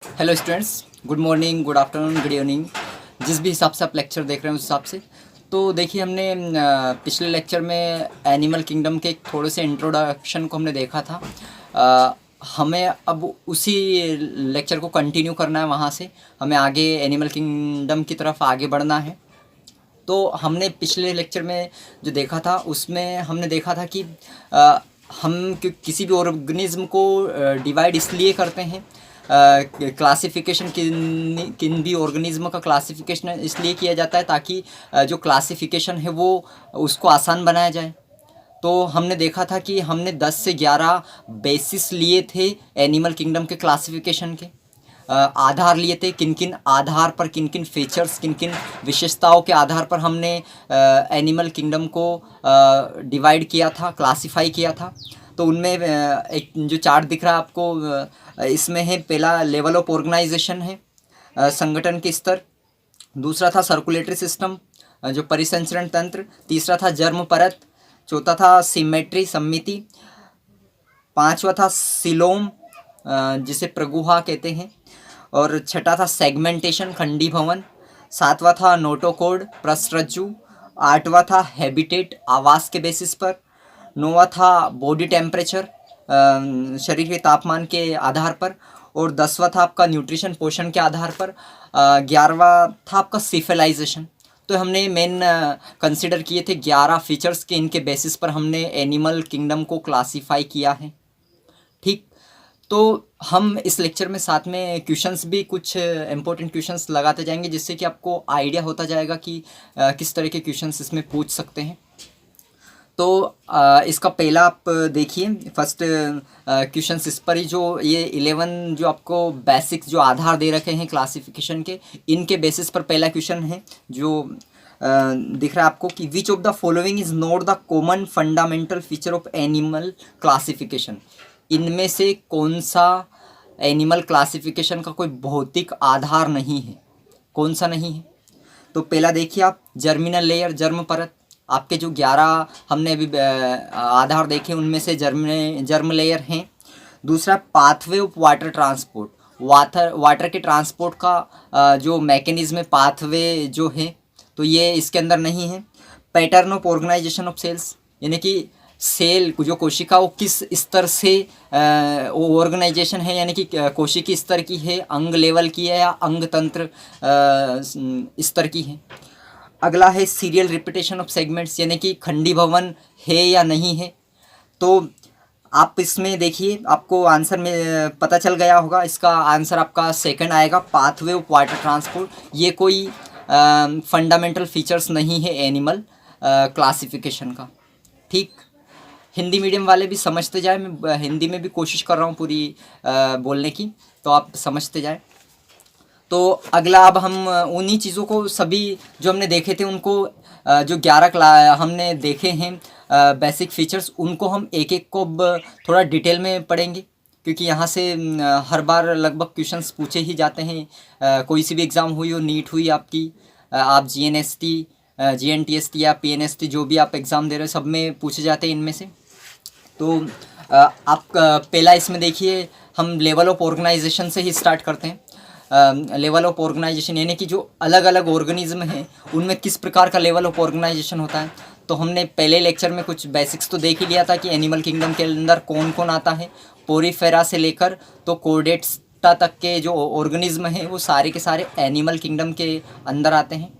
Hello students, good morning, good afternoon, good evening. जिस भी हिसाब से आप लेक्चर देख रहे हैं उस हिसाब से। तो देखिए, हमने पिछले लेक्चर में एनिमल किंगडम के थोड़े से इंट्रोडक्शन को हमने देखा था। हमें अब उसी लेक्चर को कंटिन्यू करना है। वहाँ से हमें आगे एनिमल किंगडम की तरफ आगे बढ़ना है। तो हमने पिछले लेक्चर में जो देखा था उसमें हमने देखा था कि हम किसी भी ऑर्गेनिज्म को डिवाइड इसलिए करते हैं। क्लासिफिकेशन किन किन भी ऑर्गेनिज्म का क्लासिफिकेशन इसलिए किया जाता है ताकि जो क्लासिफिकेशन है वो उसको आसान बनाया जाए। तो हमने देखा था कि हमने 10 से 11 बेसिस लिए थे एनिमल किंगडम के क्लासिफिकेशन के। आधार लिए थे, किन किन आधार पर, किन किन फीचर्स, किन किन विशेषताओं के आधार पर हमने एनिमल किंगडम को डिवाइड किया था, क्लासिफाई किया था। तो उनमें एक जो चार्ट दिख रहा है आपको, इसमें है पहला लेवल ऑफ ऑर्गेनाइजेशन है, संगठन के स्तर। दूसरा था सर्कुलेटरी सिस्टम, जो परिसंचरण तंत्र। तीसरा था जर्म परत। चौथा था सिमेट्री, सम्मिति। पांचवा था सिलोम, जिसे प्रगुहा कहते हैं। और छठा था सेगमेंटेशन, खंडी भवन। सातवां था नोटोकोड, प्रसरज्जु। आठवां था हैबिटेट, आवास के बेसिस पर। नौवां था बॉडी टेम्परेचर, शरीर के तापमान के आधार पर। और 10वां था आपका न्यूट्रिशन, पोषण के आधार पर। 11वां था आपका सिफिलाइजेशन। तो हमने मेन कंसिडर किए थे 11 फीचर्स के, इनके बेसिस पर हमने एनिमल किंगडम को क्लासीफाई किया है। ठीक। तो हम इस लेक्चर में साथ में क्वेश्चंस भी, कुछ इंपॉर्टेंट क्वेश्चंस लगाते जाएंगे, जिससे कि आपको आइडिया होता जाएगा कि किस तरह के क्वेश्चंस इसमें पूछ सकते हैं। तो इसका पहला आप देखिए, फर्स्ट क्वेश्चंस इस पर ही, जो ये 11 जो आपको बेसिक्स जो आधार दे रखे हैं क्लासिफिकेशन के, इनके बेसिस पर पहला क्वेश्चन है जो दिख रहा है आपको कि which of the following is not the common fundamental feature of animal classification. इनमें से कौन सा एनिमल क्लासिफिकेशन का कोई भौतिक आधार नहीं है, कौन सा नहीं है। तो पहला देखिए आप, जर्मिनल लेयर, जर्म परत। आपके जो 11 हमने अभी आधार देखे उनमें से जर्म लेयर हैं। दूसरा, pathway of water transport, water के ट्रांसपोर्ट का जो मैकेनिज्म है, पाथवे जो है, तो ये इसके अंदर नहीं है। Pattern of organization of cells, यानी कि सेल जो कोशिका वो किस स्तर से वो ऑर्गेनाइजेशन है, यानी कि कोशिकी स्तर की है, अंग लेवल की है, या अंग तंत्र स्तर की है। अगला है सीरियल रिपीटेशन ऑफ सेगमेंट्स, यानी कि खंडी भवन है या नहीं है। तो आप इसमें देखिए, आपको आंसर में पता चल गया होगा। इसका आंसर आपका सेकंड आएगा, पाथवे ऑफ वाटर ट्रांसपोर्ट। ये कोई फंडामेंटल फीचर्स नहीं है एनिमल क्लासिफिकेशन का। ठीक। हिंदी मीडियम वाले भी समझते जाए, मैं हिंदी में भी कोशिश कर रहा हूँ पूरी बोलने की, तो आप समझते जाए। तो अगला, अब हम उन्हीं चीज़ों को, सभी जो हमने देखे थे उनको, जो 11 हमने देखे हैं बेसिक फीचर्स, उनको हम एक एक को अब थोड़ा डिटेल में पढ़ेंगे, क्योंकि यहाँ से हर बार लगभग क्वेश्चंस पूछे ही जाते हैं। कोई सी भी एग्ज़ाम हुई हो, नीट हुई आपकी, आप GNST, GNTST या PNST, जो भी आप एग्ज़ाम दे रहे हो, सब में पूछे जाते हैं इनमें से। तो आप पहला इसमें देखिए, हम लेवल ऑफ ऑर्गेनाइजेशन से ही स्टार्ट करते हैं। लेवल ऑफ ऑर्गेनाइजेशन यानी कि जो अलग अलग ऑर्गेनिज्म हैं उनमें किस प्रकार का लेवल ऑफ ऑर्गेनाइजेशन होता है। तो हमने पहले लेक्चर में कुछ बेसिक्स तो देख ही लिया था कि एनिमल किंगडम के अंदर कौन कौन आता है। पोरीफेरा से लेकर तो कोर्डेट्टा तक के जो ऑर्गेनिज्म हैं वो सारे के सारे एनिमल किंगडम के अंदर आते हैं।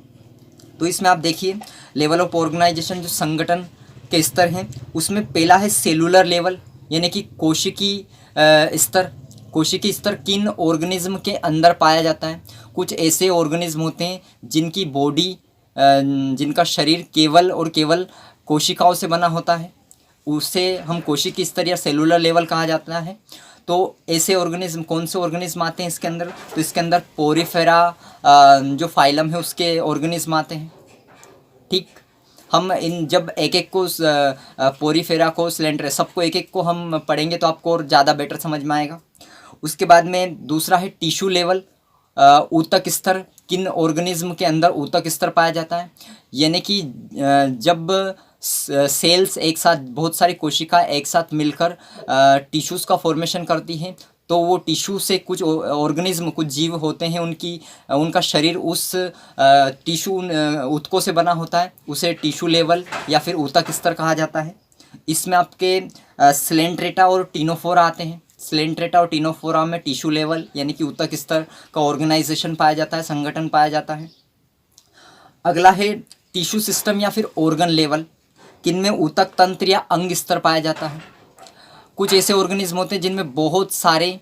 तो इसमें आप देखिए, लेवल ऑफ ऑर्गेनाइजेशन जो संगठन के स्तर हैं, उसमें पहला है सेलुलर लेवल, यानी कि कोशिकी स्तर। कोशिकी स्तर किन ऑर्गेनिज्म के अंदर पाया जाता है। कुछ ऐसे ऑर्गेनिज्म होते हैं जिनकी बॉडी, जिनका शरीर केवल और केवल कोशिकाओं से बना होता है, उसे हम कोशिकी स्तर या सेलुलर लेवल कहा जाता है। तो ऐसे ऑर्गेनिज्म, कौन से ऑर्गेनिज्म आते हैं इसके अंदर, तो इसके अंदर पोरीफेरा जो फाइलम है उसके ऑर्गेनिज्म आते हैं। ठीक। हम इन जब एक एक को, पोरीफेरा को, सिलेंडर, सबको एक एक को हम पढ़ेंगे तो आपको और ज़्यादा बेटर समझ में आएगा। उसके बाद में दूसरा है टिश्यू लेवल, ऊतक स्तर। किन ऑर्गेनिज्म के अंदर ऊतक स्तर पाया जाता है, यानी कि जब सेल्स एक साथ, बहुत सारी कोशिका एक साथ मिलकर टिश्यूज़ का फॉर्मेशन करती हैं, तो वो टिश्यू से कुछ ऑर्गेनिज्म, कुछ जीव होते हैं, उनका शरीर उस टिश्यू ऊतकों से बना होता है, उसे टिश्यू लेवल या फिर ऊतक स्तर कहा जाता है। इसमें आपके स्लेंट्रेटा और टीनोफोरा आते हैं। स्लेंट्रेटा और टीनोफोरा में टिश्यू लेवल यानी कि ऊतक स्तर का ऑर्गेनाइजेशन पाया जाता है, संगठन पाया जाता है। अगला है टिश्यू सिस्टम या फिर ऑर्गन लेवल, किनमें ऊतक तंत्र या अंग स्तर पाया जाता है। कुछ ऐसे ऑर्गेनिज्म होते हैं जिनमें बहुत सारे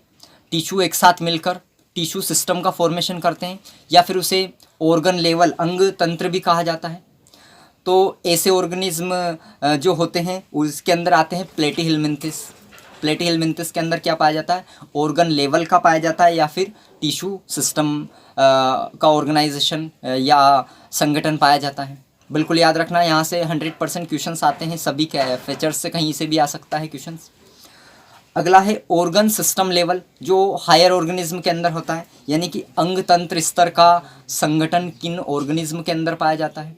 टिश्यू एक साथ मिलकर टिश्यू सिस्टम का फॉर्मेशन करते हैं, या फिर उसे ऑर्गन लेवल, अंग तंत्र भी कहा जाता है। तो ऐसे ऑर्गेनिज्म जो होते हैं उसके अंदर आते हैं प्लेटीहेलमिन्थिस। प्लेटीहेलमिन्थिस के अंदर क्या पाया जाता है, ऑर्गन लेवल का पाया जाता है या फिर टिश्यू सिस्टम का ऑर्गेनाइजेशन या संगठन पाया जाता है। बिल्कुल याद रखना, यहाँ से 100% क्वेश्चंस आते हैं, सभी फीचर्स से कहीं से भी आ सकता है क्वेश्चंस। अगला है ऑर्गन सिस्टम लेवल, जो हायर ऑर्गेनिज्म के अंदर होता है, यानी कि अंग तंत्र स्तर का संगठन किन ऑर्गेनिज्म के अंदर पाया जाता है।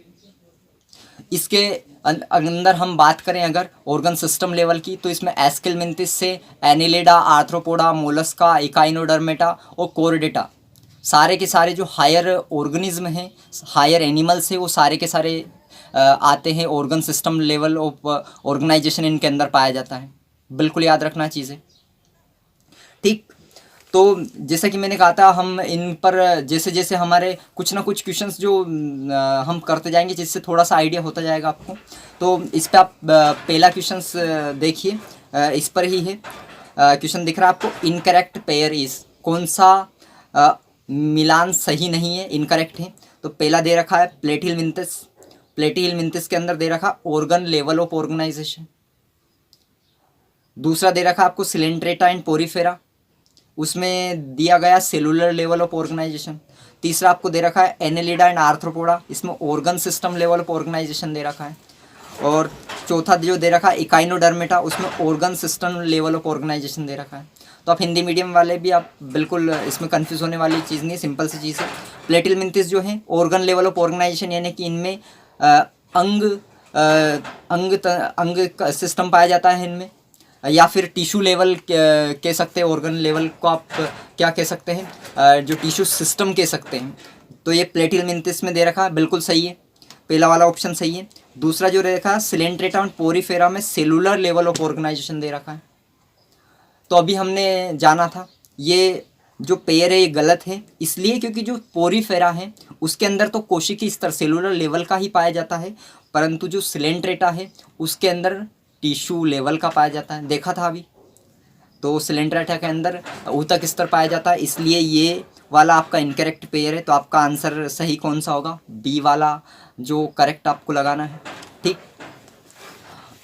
इसके अंदर हम बात करें अगर ऑर्गन सिस्टम लेवल की, तो इसमें एस्केलमिंथिस से एनिलिडा, आर्थ्रोपोडा, मोलस्का, इकाइनोडर्मेटा और कोर्डेटा, सारे के सारे जो हायर ऑर्गेनिज्म हैं, हायर एनिमल्स हैं, वो सारे के सारे आते हैं organ system level of organization, इनके अंदर पाया जाता है। बिल्कुल याद रखना चीज़ें, ठीक। तो जैसे कि मैंने कहा था, हम इन पर जैसे जैसे हमारे कुछ ना कुछ क्वेश्चंस जो हम करते जाएंगे, जिससे थोड़ा सा आइडिया होता जाएगा आपको। तो इस पर आप पहला क्वेश्चंस देखिए, इस पर ही है क्वेश्चन दिख रहा है आपको, इनकरेक्ट पेयर इज, कौन सा मिलान सही नहीं है, इनकरेक्ट है। तो पहला दे रखा है प्लेटीहेलमिन्थिस, प्लेटीहेलमिन्थिस के अंदर दे रखा ऑर्गन लेवल ऑफ ऑर्गेनाइजेशन। दूसरा दे रखा आपको सिलेंट्रेटा एंड पोरीफेरा, उसमें दिया गया सेलुलर लेवल ऑफ ऑर्गेनाइजेशन। तीसरा आपको दे रखा है एनेलिडा एंड आर्थ्रोपोडा, इसमें organ system level of organisation दे रखा है। और चौथा जो दे रखा है इकाइनोडर्मेटा, उसमें organ system level of organisation दे रखा है। तो आप हिंदी मीडियम वाले भी आप बिल्कुल इसमें कंफ्यूज होने वाली चीज़ नहीं है, सिंपल सी चीज़ है। प्लेटीहेलमिन्थिस जो है ऑर्गन लेवल ऑफ ऑर्गेनाइजेशन, यानी कि इनमें अंग सिस्टम पाया जाता है इनमें, या फिर टिश्यू लेवल कह सकते हैं, ऑर्गन लेवल को आप क्या कह सकते हैं, जो टिश्यू सिस्टम कह सकते हैं। तो ये प्लेटीहेलमिन्थिस में दे रखा है, बिल्कुल सही है, पहला वाला ऑप्शन सही है। दूसरा जो रखा है सिलेंट्रेटा एंड पोरीफेरा में सेलुलर लेवल ऑफ ऑर्गेनाइजेशन दे रखा है। तो अभी हमने जाना था ये जो पेयर है ये गलत है, इसलिए क्योंकि जो पोरीफेरा है उसके अंदर तो कोशिकीय स्तर सेलुलर लेवल का ही पाया जाता है, परंतु जो सिलेंट्रेटा है उसके अंदर टिश्यू लेवल का पाया जाता है, देखा था अभी। तो सिलेंट्रेटा के अंदर ऊतक स्तर पाया जाता है, इसलिए ये वाला आपका इनकरेक्ट पेयर है। तो आपका आंसर सही कौन सा होगा, बी वाला जो करेक्ट आपको लगाना है, ठीक।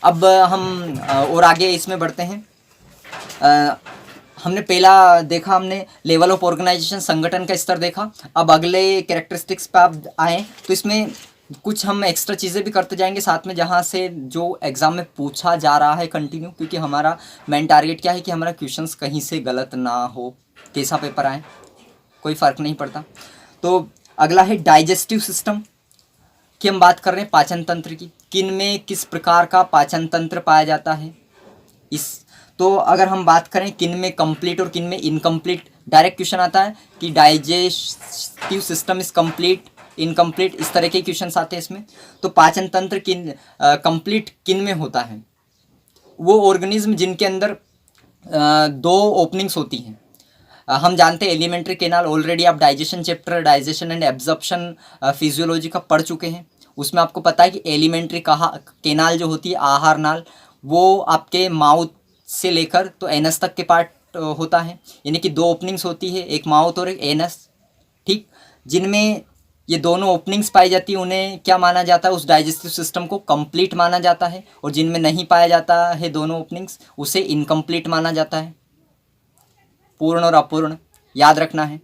अब हम और आगे इसमें बढ़ते हैं। हमने पहला देखा, हमने लेवल ऑफ ऑर्गेनाइजेशन, संगठन का स्तर देखा। अब अगले कैरेक्टरिस्टिक्स पे आप आएँ तो इसमें कुछ हम एक्स्ट्रा चीज़ें भी करते जाएंगे साथ में, जहाँ से जो एग्ज़ाम में पूछा जा रहा है कंटिन्यू, क्योंकि हमारा मेन टारगेट क्या है कि हमारा क्वेश्चंस कहीं से गलत ना हो, कैसा पेपर आए कोई फ़र्क नहीं पड़ता। तो अगला है डाइजेस्टिव सिस्टम की हम बात कर रहे हैं, पाचन तंत्र की, किन में किस प्रकार का पाचन तंत्र पाया जाता है। तो अगर हम बात करें किन में कंप्लीट और किन में इनकम्प्लीट, डायरेक्ट क्वेश्चन आता है कि digestive system is complete, incomplete, इस तरह के क्वेश्चंस आते हैं इसमें। तो पाचन तंत्र किन कंप्लीट किन में होता है, वो ऑर्गेनिज्म जिनके अंदर दो ओपनिंग्स होती हैं। हम जानते हैं एलिमेंट्री केनाल, ऑलरेडी आप digestion chapter, digestion and absorption physiology का पढ़ चुके हैं। उसमें आपको पता है कि एलिमेंट्री केनाल जो होती है, आहार नाल, वो आपके माउथ से लेकर तो एनस तक के पार्ट होता है, यानी कि दो ओपनिंग्स होती है, एक माउथ और एक एनस, ठीक। जिनमें ये दोनों ओपनिंग्स पाई जाती है उन्हें क्या माना जाता है, उस डाइजेस्टिव सिस्टम को कंप्लीट माना जाता है, और जिनमें नहीं पाया जाता है दोनों ओपनिंग्स उसे इनकम्प्लीट माना जाता है, पूर्ण और अपूर्ण, याद रखना है।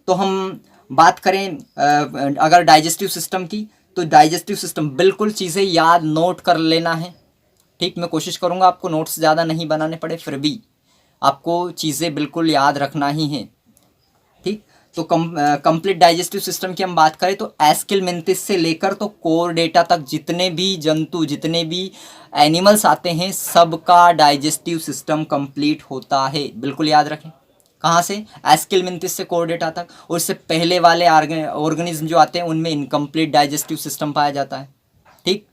तो हम बात करें अगर डाइजेस्टिव सिस्टम की, तो डाइजेस्टिव सिस्टम बिल्कुल चीज़ें याद नोट कर लेना है, ठीक। मैं कोशिश करूँगा आपको नोट्स ज़्यादा नहीं बनाने पड़े, फिर भी आपको चीज़ें बिल्कुल याद रखना ही है, ठीक। तो कंप्लीट डाइजेस्टिव सिस्टम की हम बात करें तो एस्केलमिंथिस से लेकर तो कोर्डेटा तक जितने भी जंतु, जितने भी एनिमल्स आते हैं, सबका डाइजेस्टिव सिस्टम कंप्लीट होता है, बिल्कुल याद रखें, कहाँ से, एस्किलमेंथिस से कोर्डेटा तक, और इससे पहले वाले ऑर्गेनिज्म जो आते हैं उनमें इनकम्प्लीट डाइजेस्टिव सिस्टम पाया जाता है। ठीक,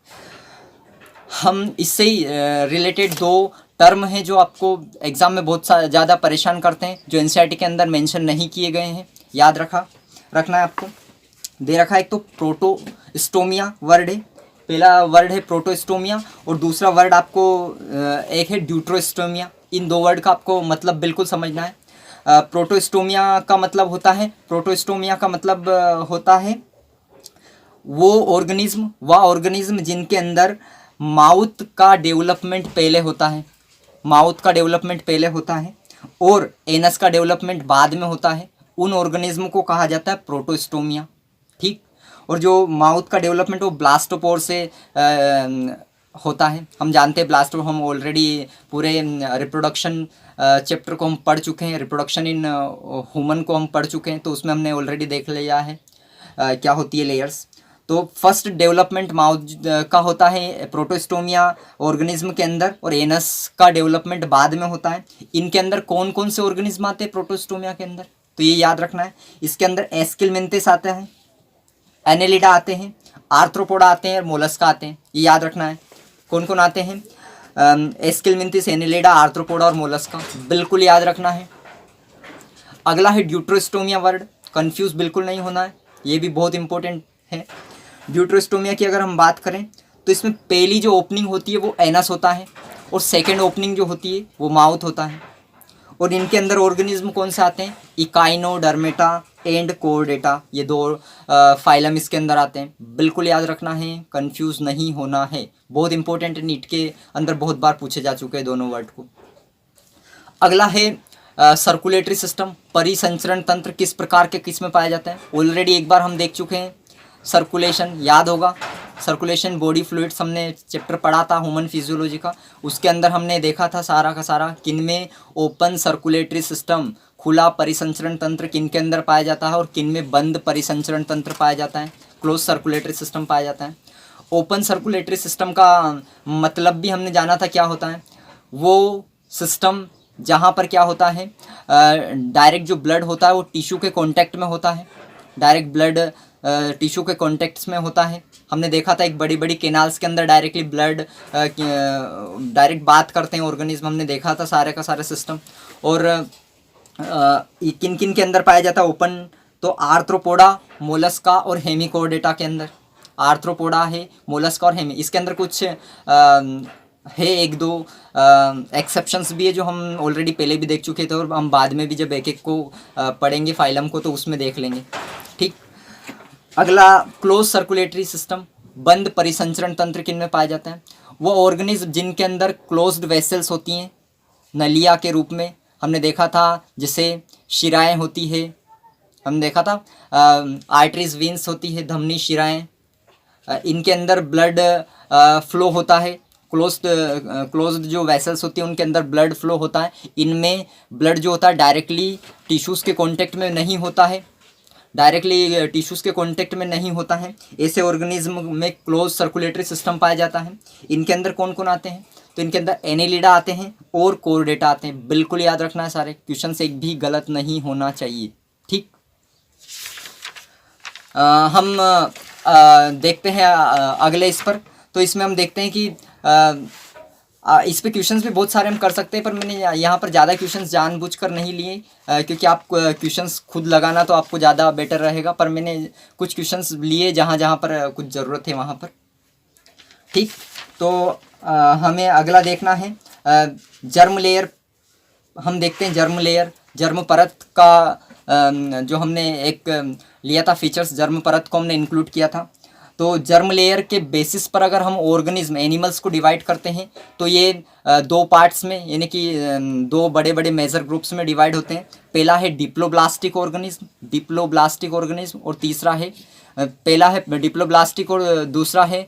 हम इससे ही रिलेटेड दो टर्म हैं जो आपको एग्जाम में बहुत ज़्यादा परेशान करते हैं, जो एनसीईआरटी के अंदर मेंशन नहीं किए गए हैं, याद रखना है आपको। दे रखा है, एक तो प्रोटोस्टोमिया वर्ड है, पहला वर्ड है प्रोटोस्टोमिया, और दूसरा वर्ड आपको एक है ड्यूट्रोस्टोमिया। इन दो वर्ड का आपको मतलब बिल्कुल समझना है। प्रोटोस्टोमिया का मतलब होता है वो ऑर्गेनिज्म जिनके अंदर माउथ का डेवलपमेंट पहले होता है और एनस का डेवलपमेंट बाद में होता है, उन ऑर्गेनिज्म को कहा जाता है प्रोटोस्टोमिया। ठीक, और जो माउथ का डेवलपमेंट वो ब्लास्टोपोर से होता है। हम जानते हैं ब्लास्टो, हम ऑलरेडी पूरे रिप्रोडक्शन चैप्टर को हम पढ़ चुके हैं, रिप्रोडक्शन इन ह्यूमन को हम पढ़ चुके हैं, तो उसमें हमने ऑलरेडी देख लिया है क्या होती है लेयर्स। तो फर्स्ट डेवलपमेंट माउथ का होता है प्रोटोस्टोमिया ऑर्गेनिज्म के अंदर, और एनस का डेवलपमेंट बाद में होता है। इनके अंदर कौन कौन से ऑर्गेनिज्म आते हैं प्रोटोस्टोमिया के अंदर, तो ये याद रखना है। इसके अंदर एस्किलमेंथिस आते हैं, एनेलिडा आते हैं, आर्थ्रोपोडा आते हैं और मोलस्का आते हैं, ये याद रखना है। कौन कौन आते हैं, एस्किलमेंथिस, एनेलिडा, आर्थ्रोपोडा और मोलस्का, बिल्कुल याद रखना है। अगला है ड्यूट्रोस्टोमिया वर्ड, कंफ्यूज बिल्कुल नहीं होना है, ये भी बहुत इंपॉर्टेंट है। ड्यूट्रोस्टोमिया की अगर हम बात करें तो इसमें पहली जो ओपनिंग होती है वो एनस होता है, और सेकेंड ओपनिंग जो होती है वो माउथ होता है। और इनके अंदर ऑर्गेनिज्म कौन से आते हैं, इकाइनोडर्मेटा एंड कोर्डेटा, ये दो फाइलम इसके अंदर आते हैं, बिल्कुल याद रखना है, कंफ्यूज नहीं होना है, बहुत इंपॉर्टेंट, नीट के अंदर बहुत बार पूछे जा चुके हैं दोनों वर्ड को। अगला है सर्कुलेटरी सिस्टम, परिसंचरण तंत्र किस प्रकार के किस में पाया जाता है, ऑलरेडी एक बार हम देख चुके हैं। सर्कुलेशन याद होगा, सर्कुलेशन बॉडी फ्लूइड्स हमने चैप्टर पढ़ा था ह्यूमन फिजियोलॉजी का, उसके अंदर हमने देखा था सारा का सारा किन में ओपन सर्कुलेटरी सिस्टम, खुला परिसंचरण तंत्र किन के अंदर पाया जाता है और किन में बंद परिसंचरण तंत्र पाया जाता है, क्लोज सर्कुलेटरी सिस्टम पाया जाता है। ओपन सर्कुलेटरी सिस्टम का मतलब भी हमने जाना था क्या होता है, वो सिस्टम जहाँ पर क्या होता है, डायरेक्ट जो ब्लड होता है वो टिश्यू के कॉन्टैक्ट में होता है, डायरेक्ट ब्लड टिश्यू के कॉन्टेक्ट्स में होता है। हमने देखा था एक बड़ी बड़ी केनाल्स के अंदर डायरेक्टली ब्लड डायरेक्ट बात करते हैं ऑर्गेनिज्म, हमने देखा था सारे का सारे सिस्टम। और किन किन के अंदर पाया जाता है ओपन, तो आर्थ्रोपोडा, मोलस्का और हेमिकोर्डेटा के अंदर, आर्थ्रोपोडा है, मोलस्का और हेमी, इसके अंदर कुछ है एक दो एक्सेप्शंस भी है जो हम ऑलरेडी पहले भी देख चुके थे, और हम बाद में भी जब एक एक को पढ़ेंगे फाइलम को तो उसमें देख लेंगे। ठीक, अगला क्लोज सर्कुलेटरी सिस्टम, बंद परिसंचरण तंत्र किन में पाया जाता है, वो ऑर्गेनिज्म जिनके अंदर क्लोज्ड वेसल्स होती हैं नलिया के रूप में, हमने देखा था जैसे शिराएँ होती है, हमने देखा था आर्टरीज वीन्स होती है, धमनी शिराएँ, इनके अंदर ब्लड फ्लो होता है, क्लोज्ड जो वेसल्स होती हैं उनके अंदर ब्लड फ्लो होता है। इनमें ब्लड जो होता है डायरेक्टली टिश्यूज़ के कांटेक्ट में नहीं होता है, डायरेक्टली टिश्यूज़ के कांटेक्ट में नहीं होता है। ऐसे ऑर्गेनिज्म में क्लोज सर्कुलेटरी सिस्टम पाया जाता है। इनके अंदर कौन कौन आते हैं, तो इनके अंदर एनेलिडा आते हैं और कोर्डेटा आते हैं, बिल्कुल याद रखना है, सारे क्वेश्चन से एक भी गलत नहीं होना चाहिए। ठीक, हम देखते हैं अगले इस पर, तो इसमें हम देखते हैं कि इस पे क्वेश्चंस भी बहुत सारे हम कर सकते हैं, पर मैंने यहाँ पर ज़्यादा क्वेश्चंस जानबूझकर नहीं लिए, क्योंकि आप क्वेश्चंस खुद लगाना तो आपको ज़्यादा बेटर रहेगा, पर मैंने कुछ क्वेश्चंस लिए जहाँ जहाँ पर कुछ ज़रूरत है वहाँ पर। ठीक, तो हमें अगला देखना है जर्म लेयर, हम देखते हैं जर्म लेयर, जर्म परत का जो हमने एक लिया था फीचर्स, जर्म परत को हमने इंक्लूड किया था। तो जर्म लेयर के बेसिस पर अगर हम ऑर्गेनिज्म एनिमल्स को डिवाइड करते हैं तो ये दो पार्ट्स में, यानी कि दो बड़े बड़े मेजर ग्रुप्स में डिवाइड होते हैं। पहला है डिप्लोब्लास्टिक ऑर्गेनिज्म, और तीसरा है, पहला है डिप्लोब्लास्टिक और दूसरा है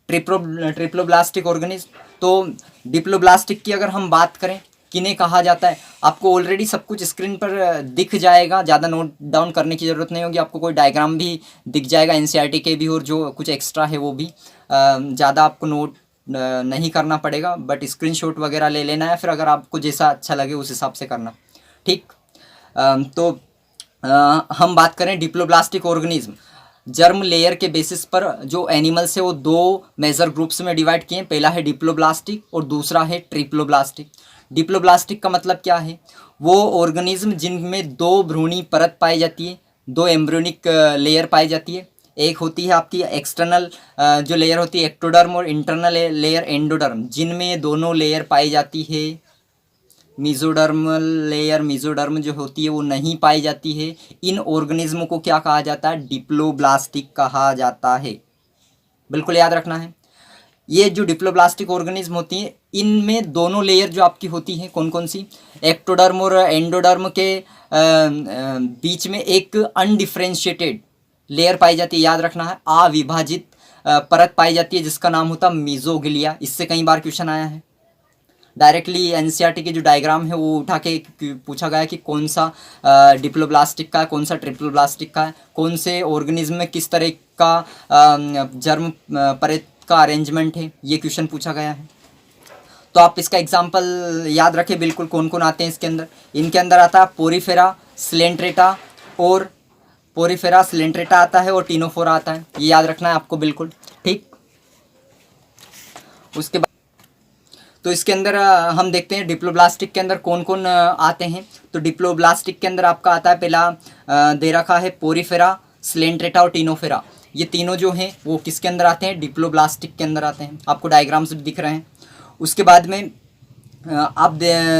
ट्रिप्लोब्लास्टिक ऑर्गेनिज्म। तो डिप्लोब्लास्टिक की अगर हम बात करें किन्हें कहा जाता है, आपको ऑलरेडी सब कुछ स्क्रीन पर दिख जाएगा, ज़्यादा नोट डाउन करने की ज़रूरत नहीं होगी, आपको कोई डायग्राम भी दिख जाएगा एनसीईआरटी के भी, और जो कुछ एक्स्ट्रा है वो भी ज़्यादा आपको नोट नहीं करना पड़ेगा, बट स्क्रीनशॉट वगैरह ले लेना है, फिर अगर आपको जैसा अच्छा लगे उस हिसाब से करना। ठीक। तो हम बात करें डिप्लोब्लास्टिक ऑर्गेनिज्म, जर्म लेयर के बेसिस पर जो एनिमल्स है वो दो मेजर ग्रुप्स में डिवाइड किए हैं। पहला है डिप्लोब्लास्टिक और दूसरा है ट्रिप्लोब्लास्टिक। डिप्लोब्लास्टिक का मतलब क्या है? वो ऑर्गेनिज्म जिनमें दो भ्रूणी परत पाई जाती है, दो एम्ब्रियोनिक लेयर पाई जाती है। एक होती है आपकी एक्सटर्नल जो लेयर होती है एक्टोडर्म, और इंटरनल लेयर एंडोडर्म, जिनमें ये दोनों लेयर पाई जाती है। मीजोडर्मल लेयर, मीजोडर्म जो होती है वो नहीं पाई जाती है। इन ऑर्गेनिज्म को क्या कहा जाता है? डिप्लोब्लास्टिक कहा जाता है। बिल्कुल याद रखना है। ये जो डिप्लोब्लास्टिक ऑर्गेनिज्म होती हैं इनमें दोनों लेयर जो आपकी होती हैं कौन कौन सी? एक्टोडर्म और एंडोडर्म के बीच में एक अनडिफ्रेंशिएटेड लेयर पाई जाती है, याद रखना है, अविभाजित परत पाई जाती है जिसका नाम होता है मीजोग्लिया। इससे कई बार क्वेश्चन आया है। डायरेक्टली एनसीईआरटी के जो डायग्राम है वो उठा के पूछा गया कि कौन सा डिप्लोब्लास्टिक का है, कौन सा ट्रिप्लोब्लास्टिक का है, कौन से ऑर्गेनिज्म में किस तरह का जर्म परत का अरेंजमेंट है, ये क्वेश्चन पूछा गया है। तो आप इसका एग्जांपल याद रखें बिल्कुल कौन कौन आते हैं इसके अंदर। इनके अंदर आता है पोरीफेरा सिलेंट्रेटा, और पोरीफेरा सिलेंट्रेटा आता है, और टीनोफोरा आता है। ये याद रखना है आपको बिल्कुल, ठीक। उसके बाद तो इसके अंदर हम देखते हैं डिप्लोब्लास्टिक के अंदर कौन कौन आते हैं। तो डिप्लोब्लास्टिक के अंदर आपका आता है, पहला दे रखा है पोरीफेरा, सिलेंट्रेटा और टीनोफेरा। ये तीनों जो हैं वो किसके अंदर आते हैं? डिप्लोब्लास्टिक के अंदर आते हैं। आपको डायग्राम्स भी दिख रहे हैं। उसके बाद में आप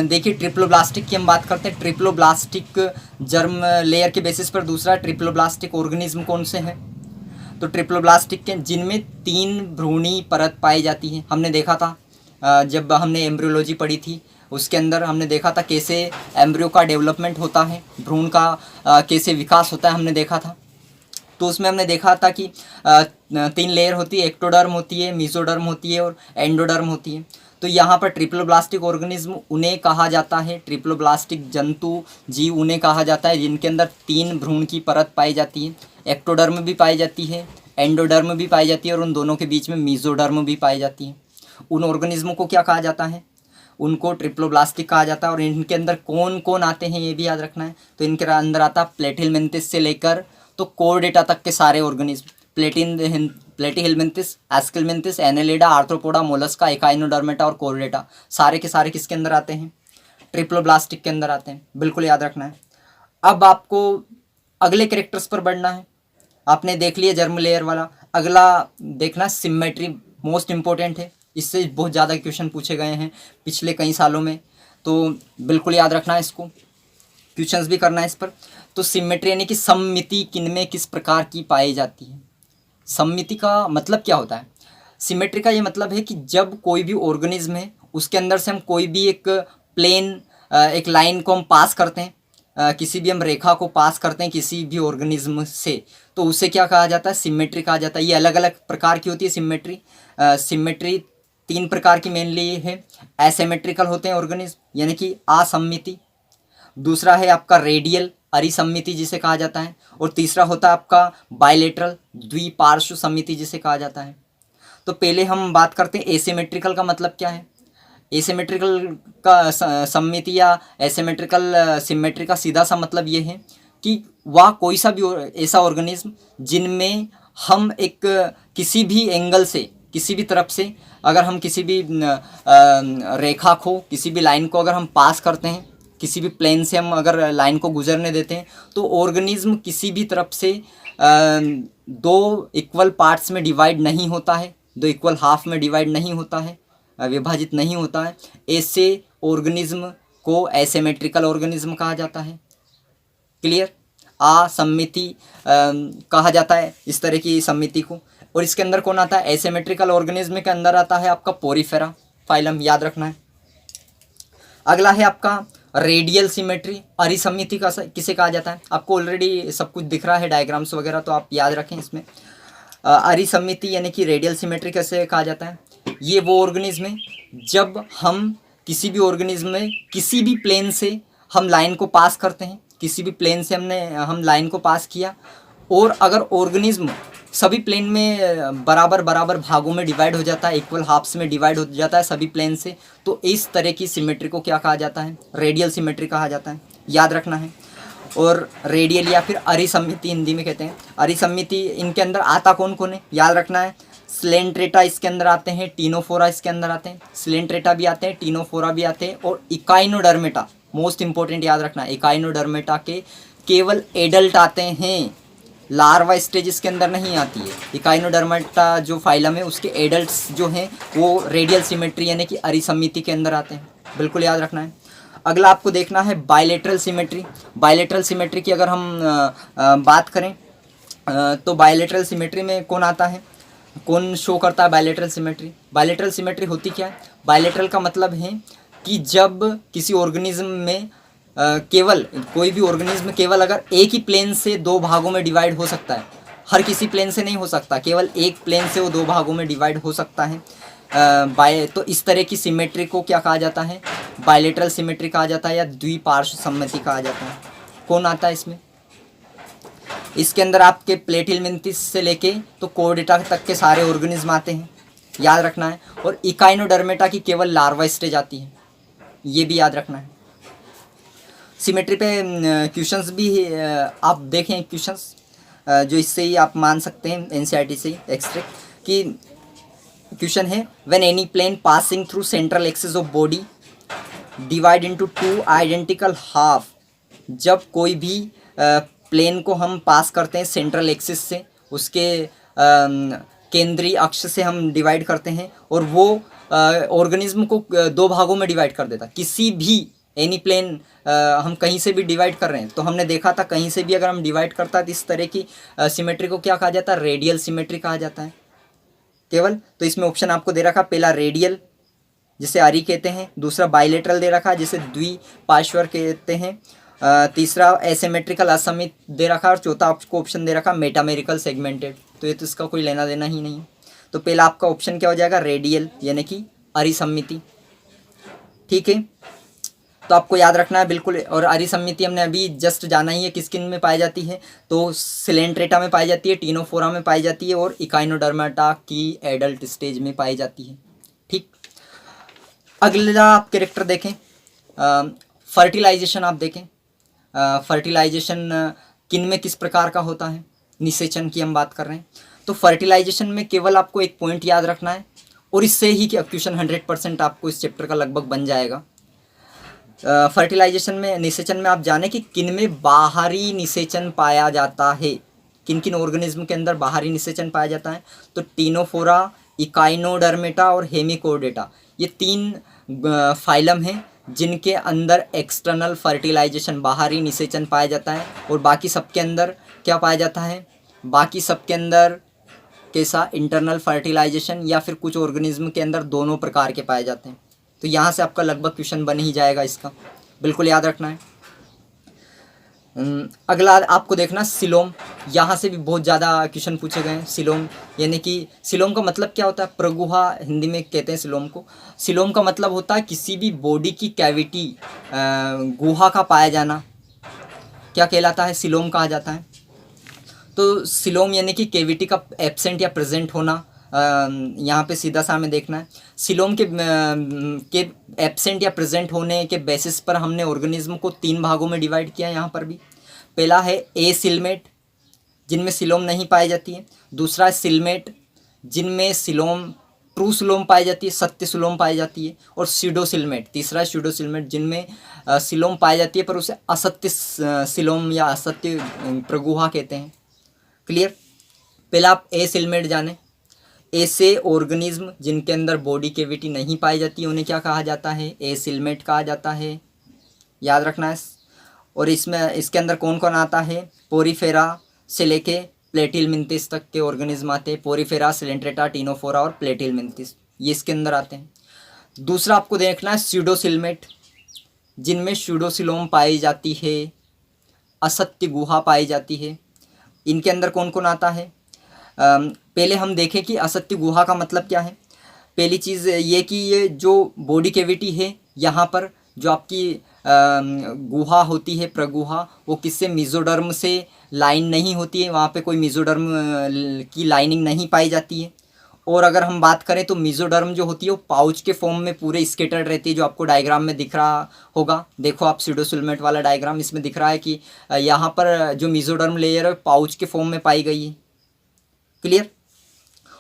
देखिए ट्रिप्लोब्लास्टिक की हम बात करते हैं। ट्रिप्लोब्लास्टिक जर्म लेयर के बेसिस पर दूसरा ट्रिप्लोब्लास्टिक ऑर्गेनिज्म कौन से हैं? तो ट्रिप्लोब्लास्टिक के जिनमें 3 भ्रूणी परत पाई जाती है। हमने देखा था जब हमने एम्ब्रियोलॉजी पढ़ी थी उसके अंदर हमने देखा था कैसे एम्ब्रियो का डेवलपमेंट होता है, भ्रूण का कैसे विकास होता है, हमने देखा था। तो उसमें हमने देखा था कि 3 लेयर होती है, एक्टोडर्म होती है, मीजोडर्म होती है और एंडोडर्म होती है। तो यहाँ पर ट्रिप्लोब्लास्टिक ऑर्गेनिज्म उन्हें कहा जाता है, ट्रिप्लोब्लास्टिक जंतु जीव उन्हें कहा जाता है जिनके अंदर 3 भ्रूण की परत पाई जाती है। एक्टोडर्म भी पाई जाती है, एंडोडर्म भी पाई जाती है, और उन दोनों के बीच में मीजोडर्म भी पाई जाती है। उन ऑर्गेनिज्मों को क्या कहा जाता है? उनको ट्रिप्लोब्लास्टिक कहा जाता है। और इनके अंदर कौन कौन आते हैं ये भी याद रखना है। तो इनके अंदर आता है प्लेटिहेल्मिन्थिस से लेकर तो कोर्डेटा तक के सारे organism, Platyhelminthes, Aschelminthes, Annelida, Arthropoda, Mollusca, Echinodermata और कोर्डेटा, सारे के सारे किसके अंदर आते हैं? ट्रिप्लोब्लास्टिक के अंदर आते हैं। बिल्कुल याद रखना है। अब आपको अगले कैरेक्टर्स पर बढ़ना है। आपने देख लिया जर्म लेयर वाला, अगला देखना सिमेट्री, मोस्ट इंपॉर्टेंट है। इससे बहुत ज़्यादा क्वेश्चन पूछे गए हैं पिछले कई सालों में, तो बिल्कुल याद रखना है इसको, क्वेश्चंस भी करना है इस पर। तो सिमेट्री यानी कि सममिति किनमें किस प्रकार की पाई जाती है। सममिति का मतलब क्या होता है? सिमेट्री का ये मतलब है कि जब कोई भी ऑर्गेनिज्म है उसके अंदर से हम कोई भी एक प्लेन, एक लाइन को हम पास करते हैं, किसी भी हम रेखा को पास करते हैं किसी भी ऑर्गेनिज्म से, तो उसे क्या कहा जाता है? सिमेट्री कहा जाता है। ये अलग अलग प्रकार की होती है सिमेट्री। सिमेट्री 3 प्रकार की मेनली है। एसिमेट्रिकल होते हैं ऑर्गेनिज्म यानी कि असममिति, दूसरा है आपका रेडियल अरिसम्मिति जिसे कहा जाता है, और तीसरा होता है आपका बायलेटरल द्विपार्श्व सम्मिति जिसे कहा जाता है। तो पहले हम बात करते हैं एसिमेट्रिकल का मतलब क्या है। एसिमेट्रिकल का सम्मिति या एसिमेट्रिकल सिमेट्री का सीधा सा मतलब ये है कि वह कोई सा भी ऐसा ऑर्गेनिज्म जिनमें हम एक किसी भी एंगल से, किसी भी तरफ से अगर हम किसी भी रेखा को, किसी भी लाइन को अगर हम पास करते हैं, किसी भी प्लेन से हम अगर लाइन को गुजरने देते हैं, तो ऑर्गेनिज्म किसी भी तरफ से 2 इक्वल पार्ट्स में डिवाइड नहीं होता है, 2 इक्वल हाफ में डिवाइड नहीं होता है, विभाजित नहीं होता है। ऐसे ऑर्गेनिज्म को एसिमेट्रिकल ऑर्गेनिज्म कहा जाता है। क्लियर? असम्मिति कहा जाता है इस तरह की सम्मिति को। और इसके अंदर कौन आता है? एसिमेट्रिकल ऑर्गेनिज्म के अंदर आता है आपका पोरीफेरा फाइलम, याद रखना है। अगला है आपका रेडियल सिमेट्री, अरिसम्मिति का किसे कहा जाता है? आपको ऑलरेडी सब कुछ दिख रहा है डायग्राम्स वगैरह, तो आप याद रखें इसमें। अरिसम्मिति यानी कि रेडियल सिमेट्री कैसे कहा जाता है? ये वो ऑर्गेनिज्म है जब हम किसी भी ऑर्गेनिज्म में किसी भी प्लेन से हम लाइन को पास करते हैं, किसी भी प्लेन से हम लाइन को पास किया, और अगर ऑर्गेनिज्म सभी प्लेन में बराबर बराबर भागों में डिवाइड हो जाता है, इक्वल हाफ्स में डिवाइड हो जाता है सभी प्लेन से, तो इस तरह की सिमेट्री को क्या कहा जाता है? रेडियल सिमेट्री कहा जाता है, याद रखना है। और रेडियल या फिर अरिसमिति हिंदी में कहते हैं। अरिसमिति इनके अंदर आता कौन कौन है, याद रखना है। स्लेंट्रेटा इसके अंदर आते हैं, टीनोफोरा इसके अंदर आते हैं, स्लेंट्रेटा भी आते हैं, टीनोफोरा भी आते हैं, और इकाइनोडर्मेटा मोस्ट इंपॉर्टेंट याद रखना है। इकाइनोडर्मेटा के केवल एडल्ट आते हैं, लार्वा स्टेज इसके अंदर नहीं आती है। इकाइनोडर्मेटा जो फाइलम है उसके एडल्ट्स जो हैं वो रेडियल सिमेट्री यानी कि अरिसमिति के अंदर आते हैं, बिल्कुल याद रखना है। अगला आपको देखना है बायलेटरल सिमेट्री। बायलेटरल सिमेट्री की अगर हम बात करें तो बायलेटरल सिमेट्री में कौन आता है, कौन शो करता है बायलेटरल सिमेट्री? बायलेटरल सिमेट्री होती क्या है? बायलेटरल का मतलब है कि जब किसी ऑर्गेनिज्म में केवल कोई भी ऑर्गेनिज्म केवल अगर एक ही प्लेन से दो भागों में डिवाइड हो सकता है, हर किसी प्लेन से नहीं हो सकता, केवल एक प्लेन से वो दो भागों में डिवाइड हो सकता है तो इस तरह की सिमेट्री को क्या कहा जाता है? बायलेटरल सिमेट्री कहा जाता है या द्विपार्श्व सम्मति कहा जाता है। कौन आता है इसमें? इसके अंदर आपके प्लेटिलमिन्थिस से लेके तो कोर्डेटा तक के सारे ऑर्गेनिज्म आते हैं, याद रखना है। और इकाइनोडर्मेटा की केवल लार्वा स्टेज आती है, ये भी याद रखना है। सिमेट्री पे क्वेश्चंस भी आप देखें, क्वेश्चंस जो इससे ही आप मान सकते हैं एनसीईआरटी से एक्सट्रैक्ट कि क्वेश्चन है when any plane passing through central axis of body divide into two identical half. जब कोई भी प्लेन को हम पास करते हैं सेंट्रल एक्सिस से, उसके केंद्रीय अक्ष से हम डिवाइड करते हैं और वो ऑर्गेनिज्म को दो भागों में डिवाइड कर देता। किसी भी एनी प्लेन हम कहीं से भी डिवाइड कर रहे हैं तो हमने देखा था कहीं से भी अगर हम डिवाइड करता है तो इस तरह की सिमेट्री को क्या कहा जाता है? रेडियल सिमेट्री कहा जाता है केवल। तो इसमें ऑप्शन आपको दे रखा, पहला रेडियल जिसे आरी कहते हैं, दूसरा बायलेटरल दे रखा जिसे द्विपार्श्वर कहते हैं, तीसरा एसिमेट्रिकल असमित दे रखा, और चौथा आपको ऑप्शन दे रखा मेटामेरिकल सेगमेंटेड। तो ये तो इसका कोई लेना देना ही नहीं। तो पहला आपका ऑप्शन क्या हो जाएगा? रेडियल यानी कि अरिसमिति, ठीक है। तो आपको याद रखना है बिल्कुल। और अरिसमिति हमने अभी जस्ट जाना ही है किस किन में पाई जाती है, तो सिलेंट्रेटा में पाई जाती है, टीनोफोरा में पाई जाती है और इकाइनोडर्मेटा की एडल्ट स्टेज में पाई जाती है, ठीक। अगला आप कैरेक्टर देखें, फर्टिलाइजेशन आप देखें। फर्टिलाइजेशन किन में किस प्रकार का होता है? निषेचन की हम बात कर रहे हैं। तो फर्टिलाइजेशन में केवल आपको एक पॉइंट याद रखना है और इससे ही क्वेश्चन 100% आपको इस चैप्टर का लगभग बन जाएगा। फर्टिलाइजेशन में, निषेचन में आप जाने कि किन में बाहरी निषेचन पाया जाता है, किन किन ऑर्गेनिज्म के अंदर बाहरी निषेचन पाया जाता है। तो टीनोफोरा, इकाइनोडर्मेटा और हेमिकोर्डेटा, ये तीन फाइलम हैं जिनके अंदर एक्सटर्नल फर्टिलाइजेशन बाहरी निषेचन पाया जाता है। और बाकी सबके अंदर क्या पाया जाता है? बाकी सबके अंदर कैसा? इंटरनल फर्टिलाइजेशन, या फिर कुछ ऑर्गेनिज्म के अंदर दोनों प्रकार के पाए जाते हैं। तो यहाँ से आपका लगभग क्वेश्चन बन ही जाएगा, इसका बिल्कुल याद रखना है। अगला आपको देखना सिलोम, यहाँ से भी बहुत ज़्यादा क्वेश्चन पूछे गए हैं। सिलोम यानी कि सिलोम का मतलब क्या होता है? प्रगुहा हिंदी में कहते हैं सिलोम को। सिलोम का मतलब होता है किसी भी बॉडी की कैविटी, गुहा का पाया जाना, क्या कहलाता है? सिलोम कहा जाता है। तो सिलोम यानी कि कैविटी का एब्सेंट या प्रेजेंट होना, यहाँ पे सीधा सा हमें देखना है। सिलोम के एब्सेंट या प्रेजेंट होने के बेसिस पर हमने ऑर्गेनिज्म को तीन भागों में डिवाइड किया यहाँ पर भी। पहला है ए सिलमेट, जिनमें सिलोम नहीं पाई जाती है। दूसरा है सिलमेट, जिनमें सिलोम, ट्रू सिलोम पाई जाती है, सत्य सिलोम पाई जाती है। और सीडो सिलमेट, तीसरा है सीडो सिलमेट, जिनमें सिलोम पाई जाती है पर उसे असत्य सिलोम या असत्य प्रगुहा कहते हैं। क्लियर? पहला आप ए सिलमेट जाने। ऐसे ऑर्गेनिज्म जिनके अंदर बॉडी कैविटी नहीं पाई जाती उन्हें क्या कहा जाता है? ए सिलमेट कहा जाता है, याद रखना है। और इसमें इसके अंदर कौन कौन आता है? पोरीफेरा से लेके प्लेटिलमिन्थिस तक के ऑर्गेनिज्म आते हैं। पोरीफेरा, सिलेंट्रेटा, टीनोफोरा और प्लेटिलमिन्थिस, ये इसके अंदर आते हैं। दूसरा आपको देखना है स्यूडोसिलमेट, जिनमें स्यूडोसिलोम पाई जाती है, असत्य गुहा पाई जाती है। इनके अंदर कौन कौन आता है? पहले हम देखें कि असत्य गुहा का मतलब क्या है। पहली चीज़ ये कि ये जो बॉडी कैविटी है, यहाँ पर जो आपकी गुहा होती है प्रगुहा, वो किससे, मेसोडर्म से लाइन नहीं होती है, वहाँ पे कोई मेसोडर्म की लाइनिंग नहीं पाई जाती है। और अगर हम बात करें तो मेसोडर्म जो होती है वो पाउच के फॉर्म में पूरे स्केटर्ड रहती है, जो आपको डायग्राम में दिख रहा होगा। देखो आप सीडोसुल्मेट वाला डायग्राम, इसमें दिख रहा है कि यहाँ पर जो मेसोडर्म लेयर है पाउच के फॉर्म में पाई गई है। क्लियर।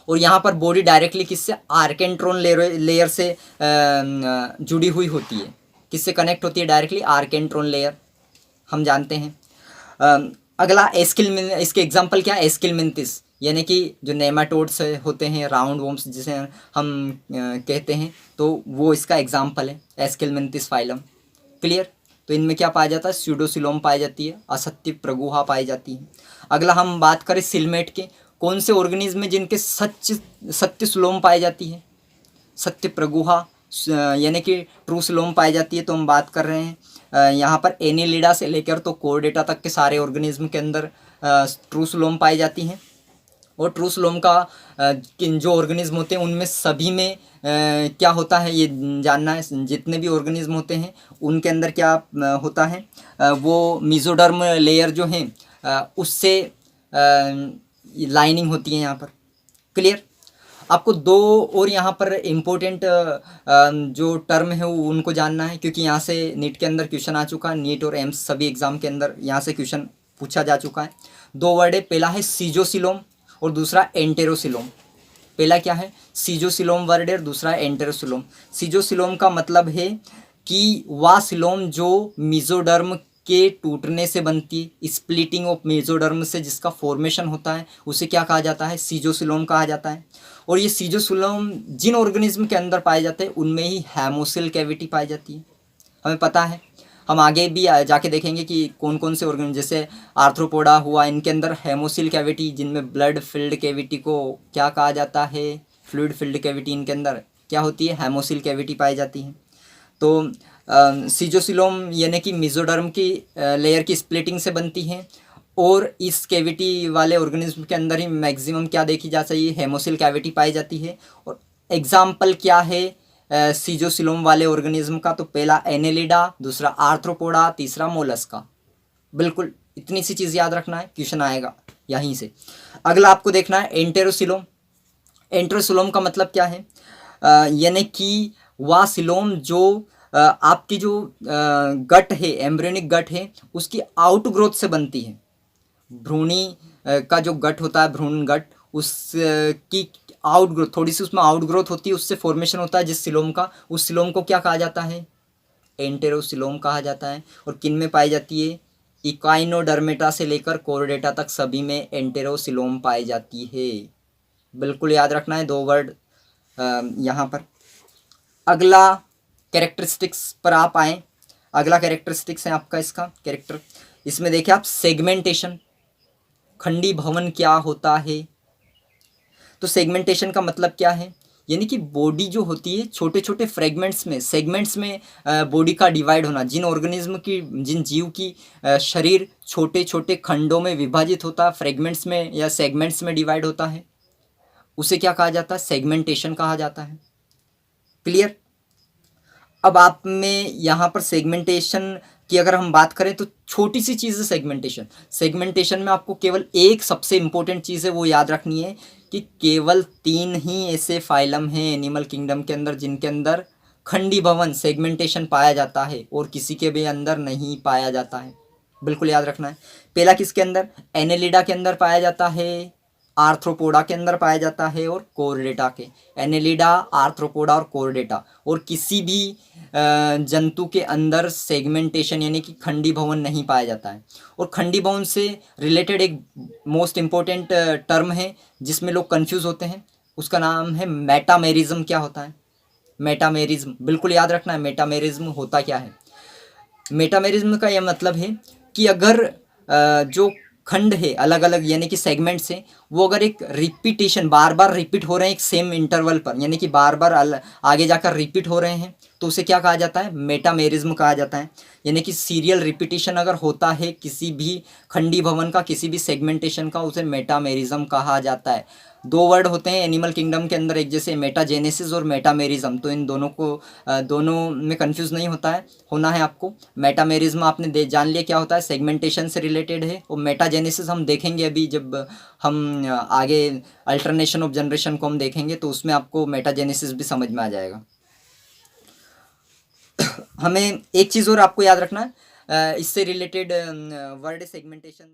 और यहाँ पर बॉडी डायरेक्टली किससे, आर्केंट्रोन लेयर से जुड़ी हुई होती है। किससे कनेक्ट होती है डायरेक्टली, आर्केंट्रोन लेयर, हम जानते हैं। अगला इसके एग्जांपल क्या है, एस्किलमिंथिस, यानी कि जो नेमाटोड्स होते हैं, राउंड वॉर्म्स जिसे हम कहते हैं, तो वो इसका एग्जांपल है, एस्किलमिंथिस फाइलम। क्लियर। तो इनमें क्या पाया जाता है, स्यूडोसिलोम पाई जाती है, असत्य प्रगुहा पाई जाती है। अगला हम बात करें सिलमेट के, कौन से ऑर्गेनिज्म में जिनके सत्य सुलोम पाई जाती है, सत्य प्रगुहा यानी कि ट्रू सुलोम पाई जाती है। तो हम बात कर रहे हैं यहाँ पर एनिलिडा से लेकर तो कोर्डेटा तक के सारे ऑर्गेनिज्म के अंदर ट्रू सुलोम पाई जाती हैं। और ट्रू सुलोम का जो ऑर्गेनिज्म होते हैं उनमें सभी में क्या होता है ये जानना है। जितने भी ऑर्गेनिज्म होते हैं उनके अंदर क्या होता है, वो मेसोडर्म लेयर जो है उससे लाइनिंग होती है यहाँ पर। क्लियर। आपको दो और यहाँ पर इम्पोर्टेंट जो टर्म है वो उनको जानना है, क्योंकि यहाँ से नीट के अंदर क्वेश्चन आ चुका है, नीट और एम्स सभी एग्जाम के अंदर यहाँ से क्वेश्चन पूछा जा चुका है। दो वर्ड है, पहला है सीजोसिलोम और दूसरा एंटेरोसिलोम। पहला क्या है, सीजोसिलोम वर्ड है और दूसरा है एंटेरोसिलोम। सीजोसिलोम का मतलब है कि वह सिलोम जो मेसोडर्म के टूटने से बनती है, स्प्लिटिंग ऑफ मेसोडर्म से जिसका फॉर्मेशन होता है उसे क्या कहा जाता है, सीजोसिलोम कहा जाता है। और ये सीजोसिलोम जिन ऑर्गेनिज्म के अंदर पाए जाते हैं उनमें ही हेमोसिल कैविटी पाई जाती है, हमें पता है। हम आगे भी जाके देखेंगे कि कौन कौन से ऑर्गेनिज्म, जैसे आर्थ्रोपोडा हुआ, इनके अंदर हेमोसिल कैविटी, जिनमें ब्लड फिल्ड कैविटी को क्या कहा जाता है, फ्लूइड फिल्ड कैविटी, इनके अंदर क्या होती है, हेमोसिल कैविटी पाई जाती है। तो सीजोसिलोम यानी कि मेसोडर्म की लेयर की स्प्लिटिंग से बनती है, और इस कैविटी वाले ऑर्गेनिज्म के अंदर ही मैक्सिमम क्या देखी जा सकती है, हेमोसिल कैविटी पाई जाती है। और एग्जाम्पल क्या है सीजोसिलोम वाले ऑर्गेनिज्म का, तो पहला एनेलिडा, दूसरा आर्थ्रोपोडा, तीसरा मोलस्का। बिल्कुल इतनी सी चीज़ याद रखना है, क्वेश्चन आएगा यहीं से। अगला आपको देखना है एंटेरोसिलोम। एंटेरोसिलोम का मतलब क्या है, यानी कि वह सिलोम जो आपकी जो गट है, एम्ब्रियोनिक गट है, उसकी आउट ग्रोथ से बनती है। भ्रूणी का जो गट होता है, भ्रूण गट, उसकी आउट ग्रोथ, थोड़ी सी उसमें आउट ग्रोथ होती है, उससे फॉर्मेशन होता है जिस सिलोम का, उस सिलोम को क्या कहा जाता है, एंटेरोसिलोम कहा जाता है। और किन में पाई जाती है, इकाइनोडर्मेटा से लेकर कोर्डेटा तक सभी में एंटेरोसिलोम पाई जाती है। बिल्कुल याद रखना है, दो वर्ड यहाँ पर। अगला कैरेक्टरिस्टिक्स पर आप आएँ। अगला कैरेक्टरिस्टिक्स है आपका इसका कैरेक्टर, इसमें देखिए आप सेगमेंटेशन, खंडी भवन क्या होता है। तो सेगमेंटेशन का मतलब क्या है, यानी कि बॉडी जो होती है छोटे छोटे फ्रेगमेंट्स में, सेगमेंट्स में बॉडी का डिवाइड होना। जिन ऑर्गेनिज्म की, जिन जीव की शरीर छोटे छोटे खंडों में विभाजित होता है, फ्रेगमेंट्स में या सेगमेंट्स में डिवाइड होता है, उसे क्या कहा जाता है, सेगमेंटेशन कहा जाता है। क्लियर। अब आप में यहाँ पर सेगमेंटेशन की अगर हम बात करें तो छोटी सी चीज़ है सेगमेंटेशन। सेगमेंटेशन में आपको केवल एक सबसे इम्पोर्टेंट चीज़ है वो याद रखनी है कि केवल 3 ही ऐसे फाइलम हैं एनिमल किंगडम के अंदर जिनके अंदर खंडी भवन सेगमेंटेशन पाया जाता है, और किसी के भी अंदर नहीं पाया जाता है। बिल्कुल याद रखना है। पहला किसके अंदर, एनेलिडा के अंदर पाया जाता है, आर्थ्रोपोडा के अंदर पाया जाता है, और कोर्डेटा के। एनेलिडा, आर्थ्रोपोडा और कोर्डेटा, और किसी भी जंतु के अंदर सेगमेंटेशन यानी कि खंडी भवन नहीं पाया जाता है। और खंडी भवन से रिलेटेड एक मोस्ट इम्पोर्टेंट टर्म है जिसमें लोग कंफ्यूज होते हैं, उसका नाम है मेटामेरिज्म। क्या होता है मेटामेरिज्म, बिल्कुल याद रखना है। मेटामेरिज्म होता क्या है, मेटामेरिज्म का यह मतलब है कि अगर जो खंड है अलग अलग यानी कि सेगमेंट्स हैं, वो अगर एक रिपीटेशन बार बार रिपीट हो रहे हैं एक सेम इंटरवल पर, यानी कि बार बार आगे जाकर रिपीट हो रहे हैं, तो उसे क्या कहा जाता है? मेटामेरिज्म कहा जाता है। यानी कि सीरियल रिपीटिशन अगर होता है किसी भी खंडी भवन का, किसी भी सेगमेंटेशन का, उसे मेटामेरिज्म कहा जाता है। दो वर्ड होते हैं एनिमल किंगडम के अंदर, एक जैसे मेटाजेनेसिस और मेटामेरिज्म, तो इन दोनों को दोनों में कंफ्यूज नहीं होना है आपको। मेटामेरिज्म आपने जान लिया क्या होता है, सेगमेंटेशन से रिलेटेड है, और मेटाजेनेसिस हम देखेंगे अभी जब हम आगे अल्टरनेशन ऑफ जनरेशन को हम देखेंगे, तो उसमें आपको मेटाजेनेसिस भी समझ में आ जाएगा। हमें एक चीज़ और आपको याद रखना है इससे रिलेटेड वर्ड सेगमेंटेशन।